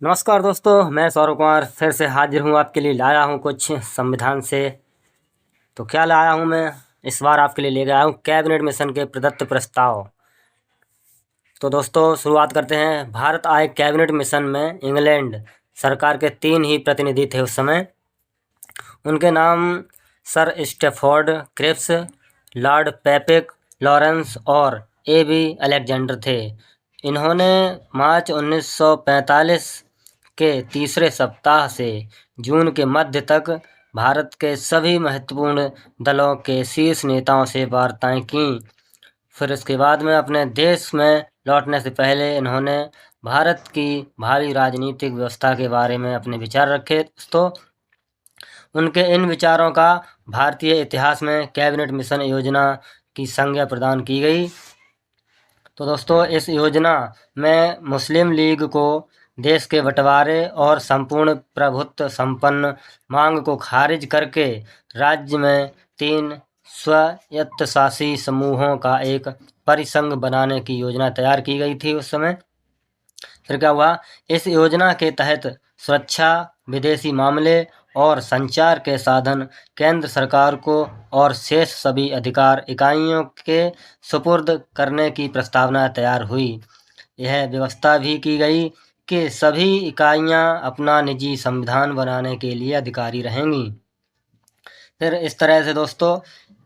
नमस्कार दोस्तों, मैं सौरभ कुमार फिर से हाजिर हूँ। आपके लिए लाया हूँ कुछ संविधान से। तो क्या लाया हूँ मैं इस बार आपके लिए लेकर आया हूँ कैबिनेट मिशन के प्रदत्त प्रस्ताव। तो दोस्तों शुरुआत करते हैं। भारत आए कैबिनेट मिशन में इंग्लैंड सरकार के 3 ही प्रतिनिधि थे उस समय। उनके नाम Sir Stafford Cripps, Lord Pethick Lawrence और A.B. अलेक्जेंडर थे। इन्होंने मार्च 1945 के तीसरे सप्ताह से जून के मध्य तक भारत के सभी महत्वपूर्ण दलों के शीर्ष नेताओं से वार्ताएं की। फिर इसके बाद में अपने देश में लौटने से पहले इन्होंने भारत की भावी राजनीतिक व्यवस्था के बारे में अपने विचार रखे। तो उनके इन विचारों का भारतीय इतिहास में कैबिनेट मिशन योजना की संज्ञा प्रदान की गई। तो दोस्तों इस योजना में मुस्लिम लीग को देश के बंटवारे और संपूर्ण प्रभुत्व संपन्न मांग को खारिज करके राज्य में 3 स्वायत्तशासी समूहों का एक परिसंघ बनाने की योजना तैयार की गई थी उस समय। फिर क्या हुआ, इस योजना के तहत सुरक्षा, विदेशी मामले और संचार के साधन केंद्र सरकार को और शेष सभी अधिकार इकाइयों के सुपुर्द करने की प्रस्तावना तैयार हुई। यह व्यवस्था भी की गई कि सभी इकाइयां अपना निजी संविधान बनाने के लिए अधिकारी रहेंगी। फिर इस तरह से दोस्तों,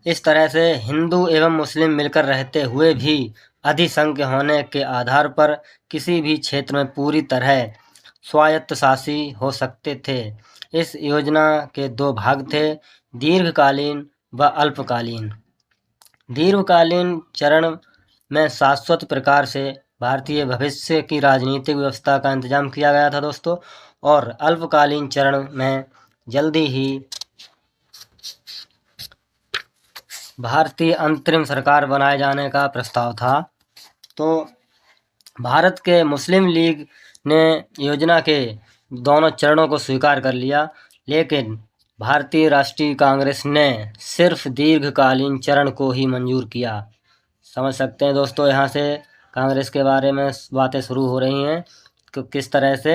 इस तरह से हिंदू एवं मुस्लिम मिलकर रहते हुए भी अधिसंख्य होने के आधार पर किसी भी क्षेत्र में पूरी तरह स्वायत्तशासी हो सकते थे। इस योजना के 2 भाग थे, दीर्घकालीन व अल्पकालीन। दीर्घकालीन चरण में शाश्वत प्रकार से भारतीय भविष्य की राजनीतिक व्यवस्था का इंतजाम किया गया था दोस्तों, और अल्पकालीन चरण में जल्दी ही भारतीय अंतरिम सरकार बनाए जाने का प्रस्ताव था। तो भारत के मुस्लिम लीग ने योजना के दोनों चरणों को स्वीकार कर लिया, लेकिन भारतीय राष्ट्रीय कांग्रेस ने सिर्फ दीर्घकालीन चरण को ही मंजूर किया। समझ सकते हैं दोस्तों, यहाँ से कांग्रेस के बारे में बातें शुरू हो रही हैं कि किस तरह से।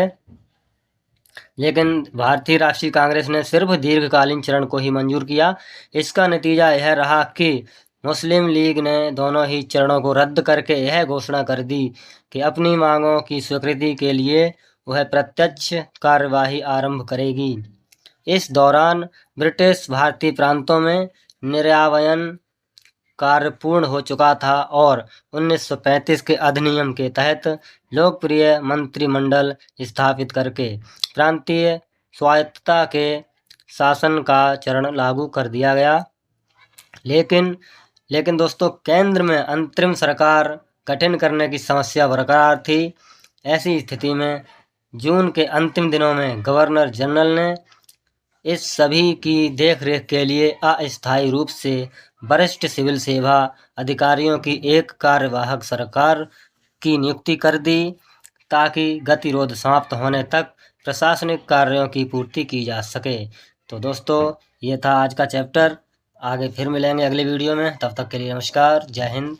लेकिन भारतीय राष्ट्रीय कांग्रेस ने सिर्फ दीर्घकालीन चरण को ही मंजूर किया। इसका नतीजा यह रहा कि मुस्लिम लीग ने दोनों ही चरणों को रद्द करके यह घोषणा कर दी कि अपनी मांगों की स्वीकृति के लिए वह प्रत्यक्ष कार्यवाही आरंभ करेगी। इस दौरान ब्रिटिश भारतीय प्रांतों में निर्यावयन कार्य पूर्ण हो चुका था और 1935 के अधिनियम के तहत लोकप्रिय मंत्रिमंडल स्थापित करके प्रांतीय स्वायत्तता के शासन का चरण लागू कर दिया गया। लेकिन दोस्तों, केंद्र में अंतरिम सरकार गठन करने की समस्या बरकरार थी। ऐसी स्थिति में जून के अंतिम दिनों में गवर्नर जनरल ने इस सभी की देखरेख के लिए अस्थायी रूप से वरिष्ठ सिविल सेवा अधिकारियों की एक कार्यवाहक सरकार की नियुक्ति कर दी, ताकि गतिरोध समाप्त होने तक प्रशासनिक कार्यों की पूर्ति की जा सके। तो दोस्तों ये था आज का चैप्टर। आगे फिर मिलेंगे अगले वीडियो में, तब तक के लिए नमस्कार, जय हिंद।